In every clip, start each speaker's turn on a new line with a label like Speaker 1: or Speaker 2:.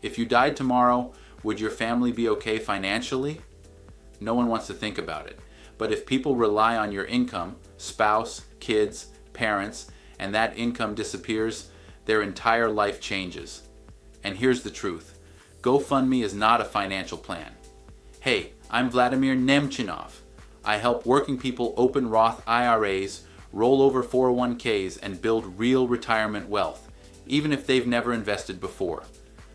Speaker 1: If you died tomorrow, would your family be okay financially? No one wants to think about it. But if people rely on your income, spouse, kids, parents, and that income disappears, their entire life changes. And here's the truth. GoFundMe is not a financial plan. Hey, I'm Vladimir Nemchinov. I help working people open Roth IRAs, roll over 401ks, and build real retirement wealth, even if they've never invested before.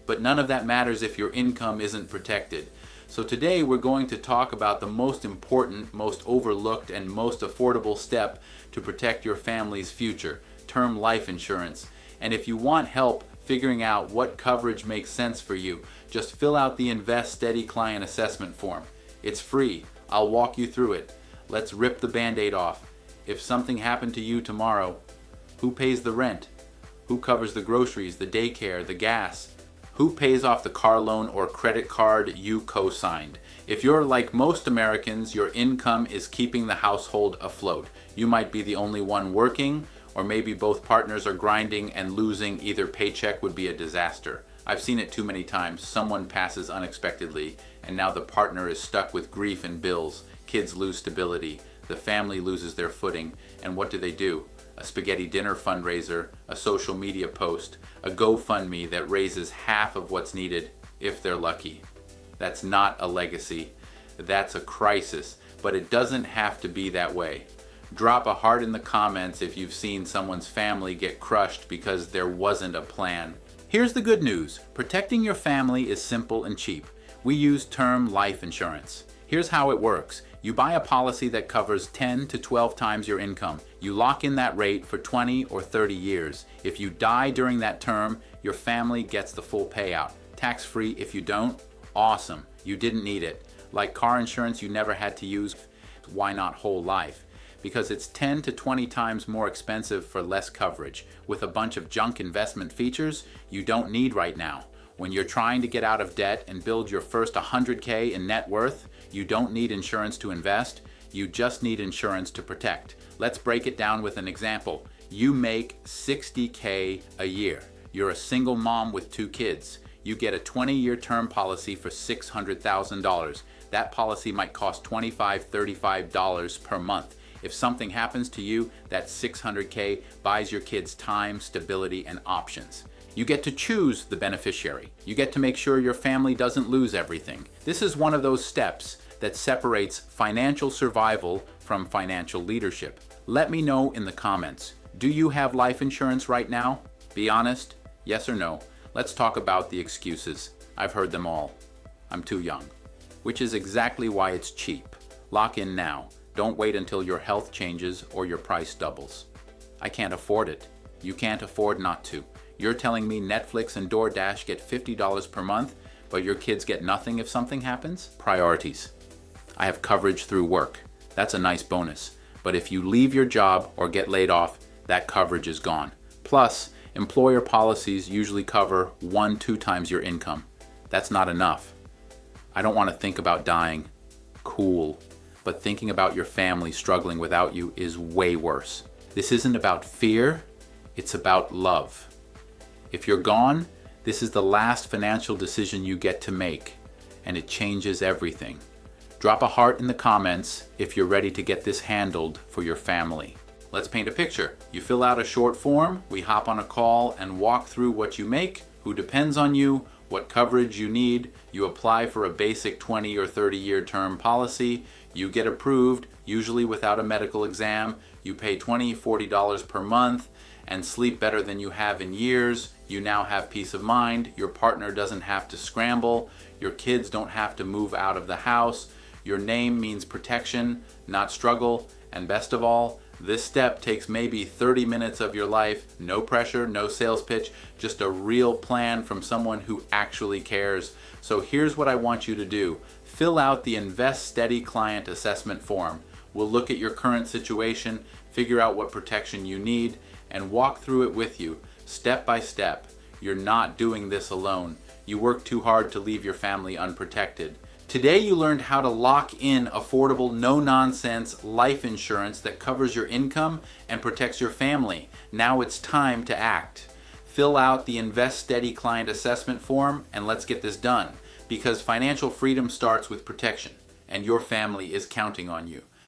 Speaker 1: But none of that matters if your income isn't protected. So today we're going to talk about the most important, most overlooked, and most affordable step to protect your family's future, term life insurance. And if you want help figuring out what coverage makes sense for you, just fill out the Invest Steady Client Assessment Form. It's free. I'll walk you through it. Let's rip the Band-Aid off. If something happened to you tomorrow, who pays the rent? Who covers the groceries, the daycare, the gas? Who pays off the car loan or credit card you co-signed? If you're like most Americans, your income is keeping the household afloat. You might be the only one working, or maybe both partners are grinding and losing either paycheck would be a disaster. I've seen it too many times. Someone passes unexpectedly, and now the partner is stuck with grief and bills. Kids lose stability. The family loses their footing. And what do? A spaghetti dinner fundraiser, a social media post, a GoFundMe that raises half of what's needed, if they're lucky. That's not a legacy. That's a crisis. But it doesn't have to be that way. Drop a heart in the comments if you've seen someone's family get crushed because there wasn't a plan. Here's the good news. Protecting your family is simple and cheap. We use term life insurance. Here's how it works. You buy a policy that covers 10 to 12 times your income. You lock in that rate for 20 or 30 years. If you die during that term, your family gets the full payout. Tax-free if you don't. Awesome. You didn't need it. Like car insurance you never had to use. Why not whole life? Because it's 10 to 20 times more expensive for less coverage, with a bunch of junk investment features you don't need right now. When you're trying to get out of debt and build your first 100K in net worth, you don't need insurance to invest, you just need insurance to protect. Let's break it down with an example. You make $60K a year. You're a single mom with 2 kids. You get a 20-year term policy for $600,000. That policy might cost $25, $35 per month. If something happens to you, that $600K buys your kids time, stability, and options. You get to choose the beneficiary. You get to make sure your family doesn't lose everything. This is one of those steps that separates financial survival from financial leadership. Let me know in the comments. Do you have life insurance right now? Be honest, yes or no. Let's talk about the excuses. I've heard them all. I'm too young. Which is exactly why it's cheap. Lock in now. Don't wait until your health changes or your price doubles. I can't afford it. You can't afford not to. You're telling me Netflix and DoorDash get $50 per month, but your kids get nothing if something happens? Priorities. I have coverage through work. That's a nice bonus. But if you leave your job or get laid off, that coverage is gone. Plus, employer policies usually cover 1-2 times your income. That's not enough. I don't want to think about dying. Cool. But thinking about your family struggling without you is way worse. This isn't about fear, it's about love. If you're gone, this is the last financial decision you get to make, and it changes everything. Drop a heart in the comments if you're ready to get this handled for your family. Let's paint a picture. You fill out a short form, we hop on a call and walk through what you make, who depends on you, what coverage you need. You apply for a basic 20 or 30-year term policy. You get approved, usually without a medical exam. You pay $20, $40 per month and sleep better than you have in years. You now have peace of mind. Your partner doesn't have to scramble. Your kids don't have to move out of the house. Your name means protection, not struggle. And best of all, this step takes maybe 30 minutes of your life. No pressure, no sales pitch, just a real plan from someone who actually cares. So here's what I want you to do. Fill out the Invest Steady Client Assessment Form. We'll look at your current situation, figure out what protection you need, and walk through it with you, step by step. You're not doing this alone. You work too hard to leave your family unprotected. Today you learned how to lock in affordable, no-nonsense life insurance that covers your income and protects your family. Now it's time to act. Fill out the Invest Steady client assessment form and let's get this done, because financial freedom starts with protection, and your family is counting on you.